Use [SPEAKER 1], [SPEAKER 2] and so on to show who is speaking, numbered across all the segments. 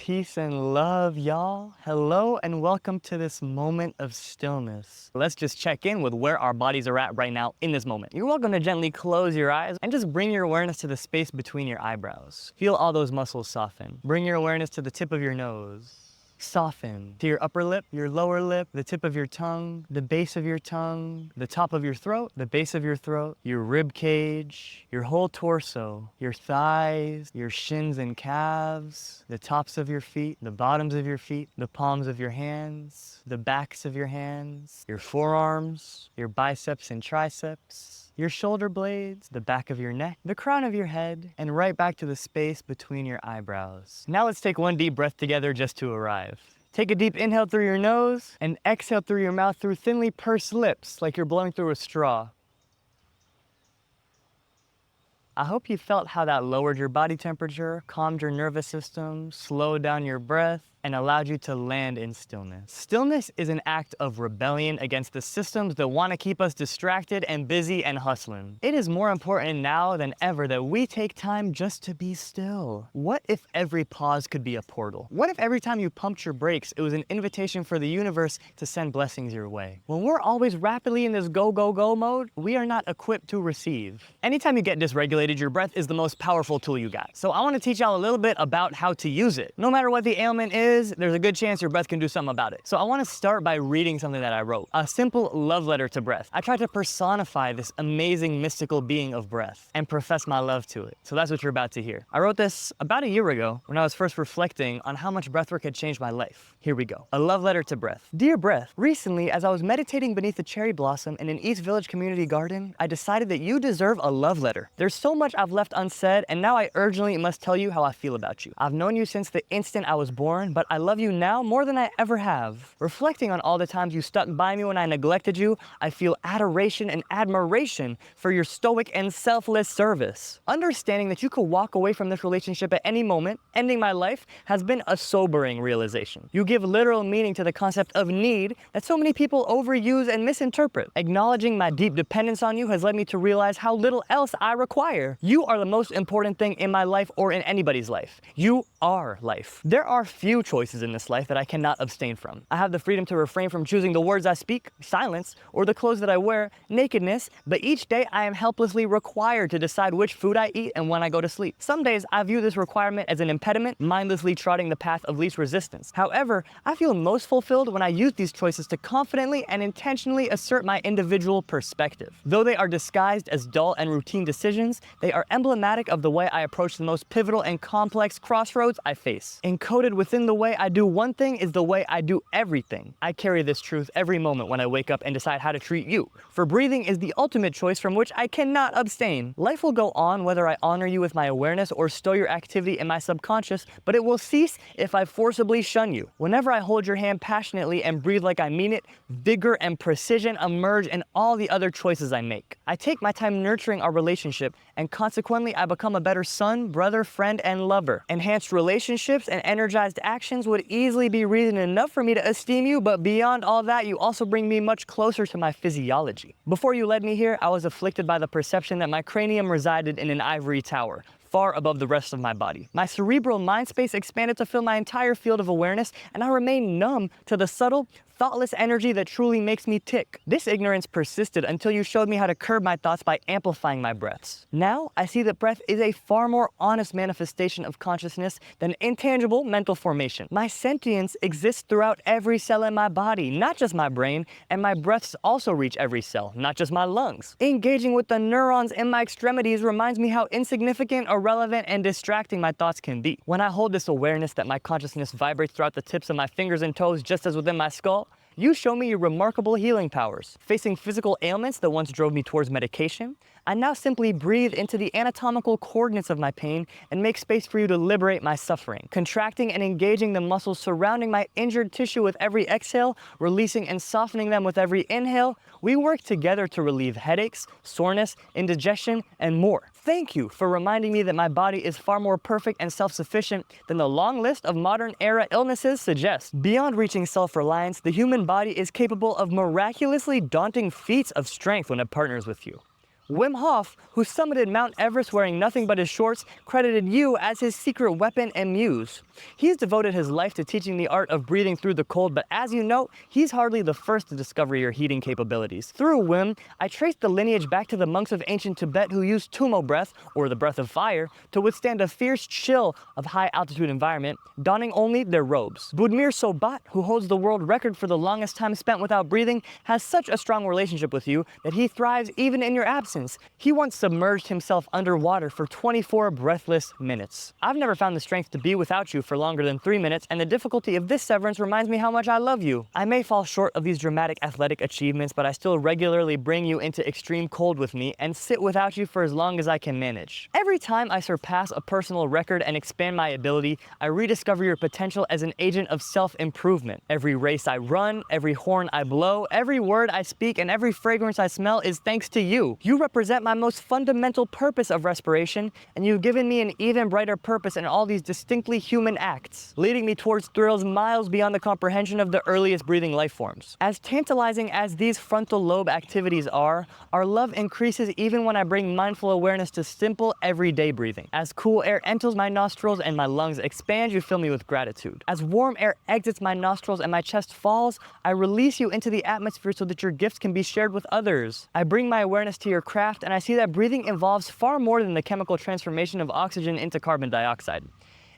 [SPEAKER 1] Peace and love, y'all. Hello and welcome to this moment of stillness. Let's just check in with where our bodies are at right now in this moment. You're welcome to gently close your eyes and just bring your awareness to the space between your eyebrows. Feel all those muscles soften. Bring your awareness to the tip of your nose. Soften to your upper lip, your lower lip, the tip of your tongue, the base of your tongue, the top of your throat, the base of your throat, your rib cage, your whole torso, your thighs, your shins and calves, the tops of your feet, the bottoms of your feet, the palms of your hands, the backs of your hands, your forearms, your biceps and triceps, your shoulder blades, the back of your neck, the crown of your head, and right back to the space between your eyebrows. Now let's take one deep breath together just to arrive. Take a deep inhale through your nose and exhale through your mouth through thinly pursed lips like you're blowing through a straw. I hope you felt how that lowered your body temperature, calmed your nervous system, slowed down your breath, and allowed you to land in stillness. Stillness is an act of rebellion against the systems that want to keep us distracted and busy and hustling. It is more important now than ever that we take time just to be still. What if every pause could be a portal? What if every time you pumped your brakes, it was an invitation for the universe to send blessings your way? When we're always rapidly in this go, go, go mode, we are not equipped to receive. Anytime you get dysregulated, your breath is the most powerful tool you got. So I want to teach y'all a little bit about how to use it. No matter what the ailment is, there's a good chance your breath can do something about it. So I want to start by reading something that I wrote. A simple love letter to breath. I tried to personify this amazing mystical being of breath and profess my love to it. So that's what you're about to hear. I wrote this about a year ago when I was first reflecting on how much breathwork had changed my life. Here we go. A love letter to breath. Dear breath, recently as I was meditating beneath a cherry blossom in an East Village community garden, I decided that you deserve a love letter. There's so much I've left unsaid, and now I urgently must tell you how I feel about you. I've known you since the instant I was born, but I love you now more than I ever have. Reflecting on all the times you stuck by me when I neglected you, I feel adoration and admiration for your stoic and selfless service. Understanding that you could walk away from this relationship at any moment, ending my life, has been a sobering realization. You give literal meaning to the concept of need that so many people overuse and misinterpret. Acknowledging my deep dependence on you has led me to realize how little else I require. You are the most important thing in my life or in anybody's life. You are life. There are few choices in this life that I cannot abstain from. I have the freedom to refrain from choosing the words I speak, silence, or the clothes that I wear, nakedness, but each day I am helplessly required to decide which food I eat and when I go to sleep. Some days I view this requirement as an impediment, mindlessly trotting the path of least resistance. However, I feel most fulfilled when I use these choices to confidently and intentionally assert my individual perspective. Though they are disguised as dull and routine decisions, they are emblematic of the way I approach the most pivotal and complex crossroads I face. Encoded within the way I do one thing is the way I do everything. I carry this truth every moment when I wake up and decide how to treat you. For breathing is the ultimate choice from which I cannot abstain. Life will go on whether I honor you with my awareness or stow your activity in my subconscious, but it will cease if I forcibly shun you. Whenever I hold your hand passionately and breathe like I mean it, vigor and precision emerge in all the other choices I make. I take my time nurturing our relationship, and consequently I become a better son, brother, friend, and lover. Enhanced relationships and energized actions would easily be reason enough for me to esteem you, but beyond all that, you also bring me much closer to my physiology. Before you led me here, I was afflicted by the perception that my cranium resided in an ivory tower, far above the rest of my body. My cerebral mind space expanded to fill my entire field of awareness, and I remained numb to the subtle, thoughtless energy that truly makes me tick. This ignorance persisted until you showed me how to curb my thoughts by amplifying my breaths. Now, I see that breath is a far more honest manifestation of consciousness than intangible mental formation. My sentience exists throughout every cell in my body, not just my brain, and my breaths also reach every cell, not just my lungs. Engaging with the neurons in my extremities reminds me how insignificant, irrelevant, and distracting my thoughts can be. When I hold this awareness that my consciousness vibrates throughout the tips of my fingers and toes just as within my skull, you show me your remarkable healing powers. Facing physical ailments that once drove me towards medication, I now simply breathe into the anatomical coordinates of my pain and make space for you to liberate my suffering. Contracting and engaging the muscles surrounding my injured tissue with every exhale, releasing and softening them with every inhale, we work together to relieve headaches, soreness, indigestion, and more. Thank you for reminding me that my body is far more perfect and self-sufficient than the long list of modern-era illnesses suggests. Beyond reaching self-reliance, the human body is capable of miraculously daunting feats of strength when it partners with you. Wim Hof, who summited Mount Everest wearing nothing but his shorts, credited you as his secret weapon and muse. He's devoted his life to teaching the art of breathing through the cold, but as you know, he's hardly the first to discover your heating capabilities. Through Wim, I traced the lineage back to the monks of ancient Tibet who used tumo breath, or the breath of fire, to withstand a fierce chill of high-altitude environment, donning only their robes. Budmir Sobat, who holds the world record for the longest time spent without breathing, has such a strong relationship with you that he thrives even in your absence. He once submerged himself underwater for 24 breathless minutes. I've never found the strength to be without you for longer than 3 minutes, and the difficulty of this severance reminds me how much I love you. I may fall short of these dramatic athletic achievements, but I still regularly bring you into extreme cold with me and sit without you for as long as I can manage. Every time I surpass a personal record and expand my ability, I rediscover your potential as an agent of self-improvement. Every race I run, every horn I blow, every word I speak, and every fragrance I smell is thanks to you. You represent my most fundamental purpose of respiration, and you've given me an even brighter purpose in all these distinctly human acts, leading me towards thrills miles beyond the comprehension of the earliest breathing life forms. As tantalizing as these frontal lobe activities are, our love increases even when I bring mindful awareness to simple, everyday breathing. As cool air enters my nostrils and my lungs expand, you fill me with gratitude. As warm air exits my nostrils and my chest falls, I release you into the atmosphere so that your gifts can be shared with others. I bring my awareness to your craft, and I see that breathing involves far more than the chemical transformation of oxygen into carbon dioxide.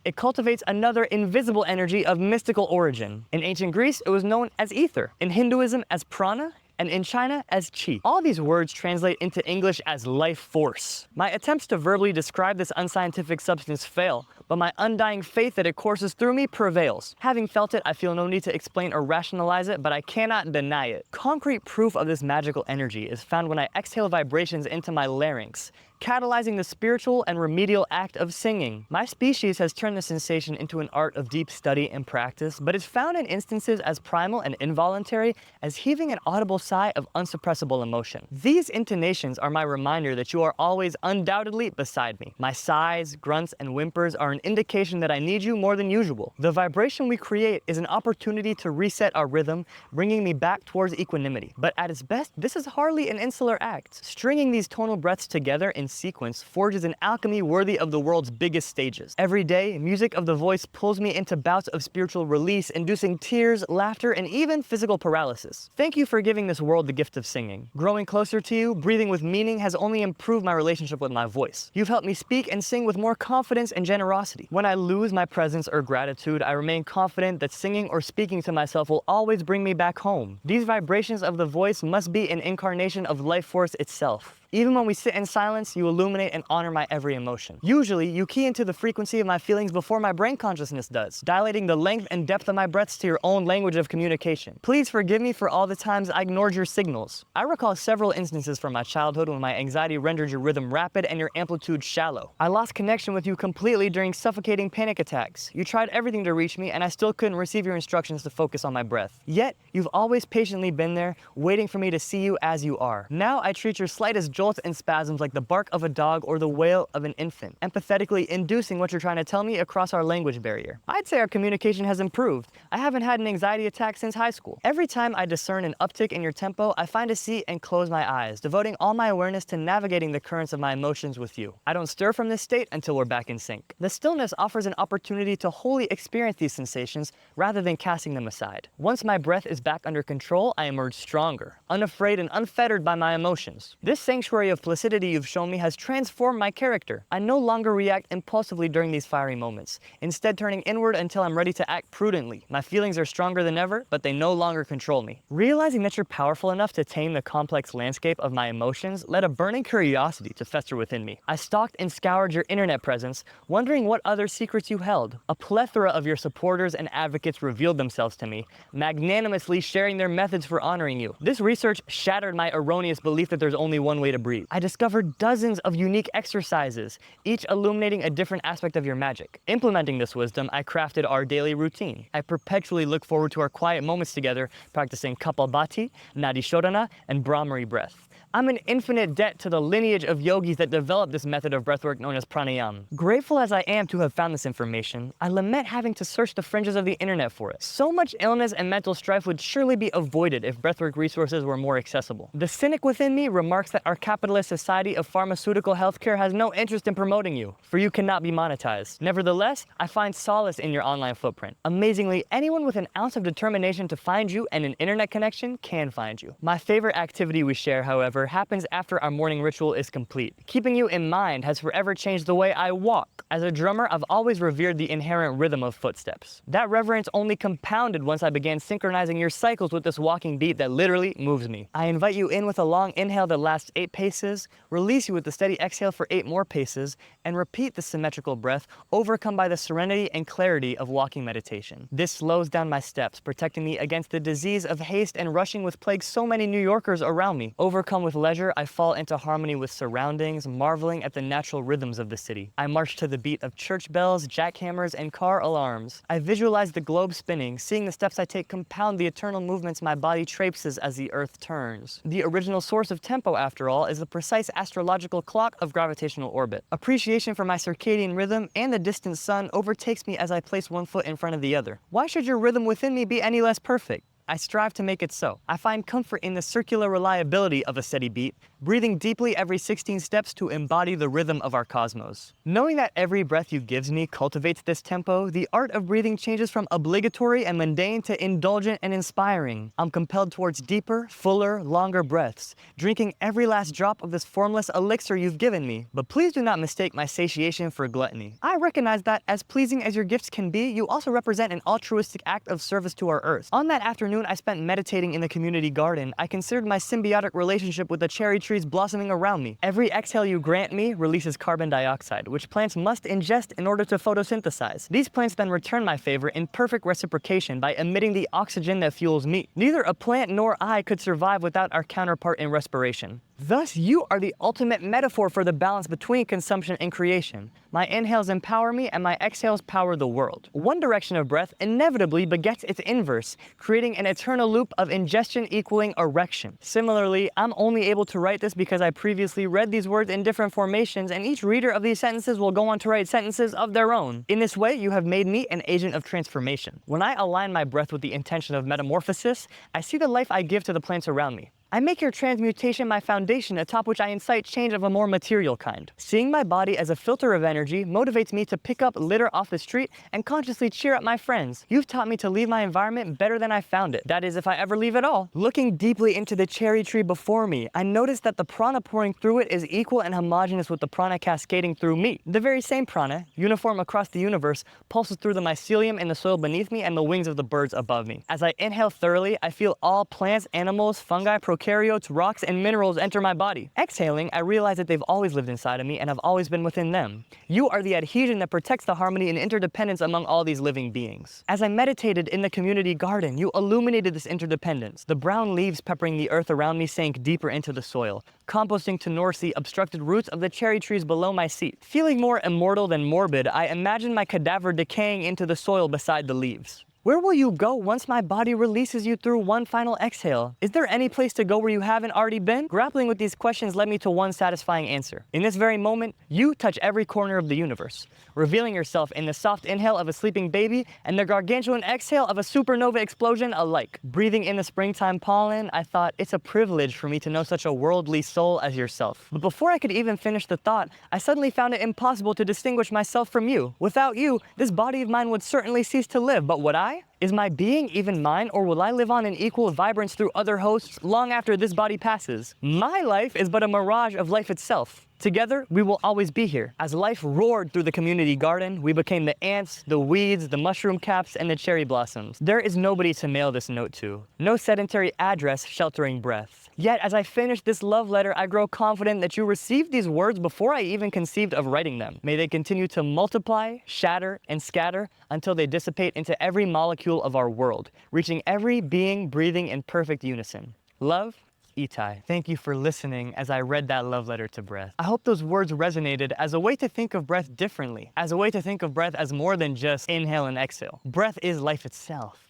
[SPEAKER 1] It cultivates another invisible energy of mystical origin. In ancient Greece, it was known as ether. In Hinduism, as prana. And in China, as qi. All these words translate into English as life force. My attempts to verbally describe this unscientific substance fail, but my undying faith that it courses through me prevails. Having felt it, I feel no need to explain or rationalize it, but I cannot deny it. Concrete proof of this magical energy is found when I exhale vibrations into my larynx, catalyzing the spiritual and remedial act of singing. My species has turned the sensation into an art of deep study and practice, but is found in instances as primal and involuntary as heaving an audible sigh of unsuppressible emotion. These intonations are my reminder that you are always undoubtedly beside me. My sighs, grunts, and whimpers are an indication that I need you more than usual. The vibration we create is an opportunity to reset our rhythm, bringing me back towards equanimity. But at its best, this is hardly an insular act. Stringing these tonal breaths together in sequence forges an alchemy worthy of the world's biggest stages. Every day, music of the voice pulls me into bouts of spiritual release, inducing tears, laughter, and even physical paralysis. Thank you for giving this world the gift of singing. Growing closer to you, breathing with meaning, has only improved my relationship with my voice. You've helped me speak and sing with more confidence and generosity. When I lose my presence or gratitude, I remain confident that singing or speaking to myself will always bring me back home. These vibrations of the voice must be an incarnation of life force itself. Even when we sit in silence, you illuminate and honor my every emotion. Usually, you key into the frequency of my feelings before my brain consciousness does, dilating the length and depth of my breaths to your own language of communication. Please forgive me for all the times I ignored your signals. I recall several instances from my childhood when my anxiety rendered your rhythm rapid and your amplitude shallow. I lost connection with you completely during suffocating panic attacks. You tried everything to reach me, and I still couldn't receive your instructions to focus on my breath. Yet, you've always patiently been there, waiting for me to see you as you are. Now I treat your slightest jolts and spasms like the bark of a dog or the wail of an infant, empathetically inducing what you're trying to tell me across our language barrier. I'd say our communication has improved. I haven't had an anxiety attack since high school. Every time I discern an uptick in your tempo, I find a seat and close my eyes, devoting all my awareness to navigating the currents of my emotions with you. I don't stir from this state until we're back in sync. The stillness offers an opportunity to wholly experience these sensations rather than casting them aside. Once my breath is back under control, I emerge stronger, unafraid and unfettered by my emotions. This sanctuary of placidity you've shown me has transformed my character. I no longer react impulsively during these fiery moments, instead turning inward until I'm ready to act prudently. My feelings are stronger than ever, but they no longer control me. Realizing that you're powerful enough to tame the complex landscape of my emotions led a burning curiosity to fester within me. I stalked and scoured your internet presence, wondering what other secrets you held. A plethora of your supporters and advocates revealed themselves to me, magnanimously sharing their methods for honoring you. This research shattered my erroneous belief that there's only one way to breathe. I discovered dozens of unique exercises, each illuminating a different aspect of your magic. Implementing this wisdom, I crafted our daily routine. I perpetually look forward to our quiet moments together, practicing Kapalbhati, Nadi Shodhana, and Brahmari breath. I'm in infinite debt to the lineage of yogis that developed this method of breathwork known as pranayama. Grateful as I am to have found this information, I lament having to search the fringes of the internet for it. So much illness and mental strife would surely be avoided if breathwork resources were more accessible. The cynic within me remarks that our capitalist society of pharmaceutical healthcare has no interest in promoting you, for you cannot be monetized. Nevertheless, I find solace in your online footprint. Amazingly, anyone with an ounce of determination to find you and an internet connection can find you. My favorite activity we share, however, happens after our morning ritual is complete. Keeping you in mind has forever changed the way I walk. As a drummer, I've always revered the inherent rhythm of footsteps. That reverence only compounded once I began synchronizing your cycles with this walking beat that literally moves me. I invite you in with a long inhale that lasts 8 paces, release you with a steady exhale for 8 more paces, and repeat the symmetrical breath, overcome by the serenity and clarity of walking meditation. This slows down my steps, protecting me against the disease of haste and rushing which plagues so many New Yorkers around me. Overcome with leisure, I fall into harmony with surroundings, marveling at the natural rhythms of the city. I march to the beat of church bells, jackhammers, and car alarms. I visualize the globe spinning, seeing the steps I take compound the eternal movements my body traipses as the earth turns. The original source of tempo, after all, is the precise astrological clock of gravitational orbit. Appreciation for my circadian rhythm and the distant sun overtakes me as I place one foot in front of the other. Why should your rhythm within me be any less perfect? I strive to make it so. I find comfort in the circular reliability of a steady beat, breathing deeply every 16 steps to embody the rhythm of our cosmos. Knowing that every breath you gives me cultivates this tempo, the art of breathing changes from obligatory and mundane to indulgent and inspiring. I'm compelled towards deeper, fuller, longer breaths, drinking every last drop of this formless elixir you've given me. But please do not mistake my satiation for gluttony. I recognize that, as pleasing as your gifts can be, you also represent an altruistic act of service to our earth. On that afternoon I spent meditating in the community garden, I considered my symbiotic relationship with the cherry trees blossoming around me. Every exhale you grant me releases carbon dioxide, which plants must ingest in order to photosynthesize. These plants then return my favor in perfect reciprocation by emitting the oxygen that fuels me. Neither a plant nor I could survive without our counterpart in respiration. Thus, you are the ultimate metaphor for the balance between consumption and creation. My inhales empower me and my exhales power the world. One direction of breath inevitably begets its inverse, creating an eternal loop of ingestion equaling erection. Similarly, I'm only able to write this because I previously read these words in different formations, and each reader of these sentences will go on to write sentences of their own. In this way, you have made me an agent of transformation. When I align my breath with the intention of metamorphosis, I see the life I give to the plants around me. I make your transmutation my foundation atop which I incite change of a more material kind. Seeing my body as a filter of energy motivates me to pick up litter off the street and consciously cheer up my friends. You've taught me to leave my environment better than I found it. That is, if I ever leave at all. Looking deeply into the cherry tree before me, I notice that the prana pouring through it is equal and homogeneous with the prana cascading through me. The very same prana, uniform across the universe, pulses through the mycelium in the soil beneath me and the wings of the birds above me. As I inhale thoroughly, I feel all plants, animals, fungi, prokaryotes, rocks, and minerals enter my body. Exhaling, I realize that they've always lived inside of me and I've always been within them. You are the adhesion that protects the harmony and interdependence among all these living beings. As I meditated in the community garden, you illuminated this interdependence. The brown leaves peppering the earth around me sank deeper into the soil, composting to nourish the obstructed roots of the cherry trees below my seat. Feeling more immortal than morbid, I imagine my cadaver decaying into the soil beside the leaves. Where will you go once my body releases you through one final exhale? Is there any place to go where you haven't already been? Grappling with these questions led me to one satisfying answer. In this very moment, you touch every corner of the universe, revealing yourself in the soft inhale of a sleeping baby and the gargantuan exhale of a supernova explosion alike. Breathing in the springtime pollen, I thought, it's a privilege for me to know such a worldly soul as yourself. But before I could even finish the thought, I suddenly found it impossible to distinguish myself from you. Without you, this body of mine would certainly cease to live, but would I? Is my being even mine, or will I live on in equal vibrance through other hosts long after this body passes? My life is but a mirage of life itself. Together, we will always be here. As life roared through the community garden, we became the ants, the weeds, the mushroom caps, and the cherry blossoms. There is nobody to mail this note to. No sedentary address sheltering breath. Yet, as I finish this love letter, I grow confident that you received these words before I even conceived of writing them. May they continue to multiply, shatter, and scatter until they dissipate into every molecule of our world, reaching every being breathing in perfect unison. Love, Itai. Thank you for listening as I read that love letter to breath. I hope those words resonated as a way to think of breath differently, as a way to think of breath as more than just inhale and exhale. Breath is life itself.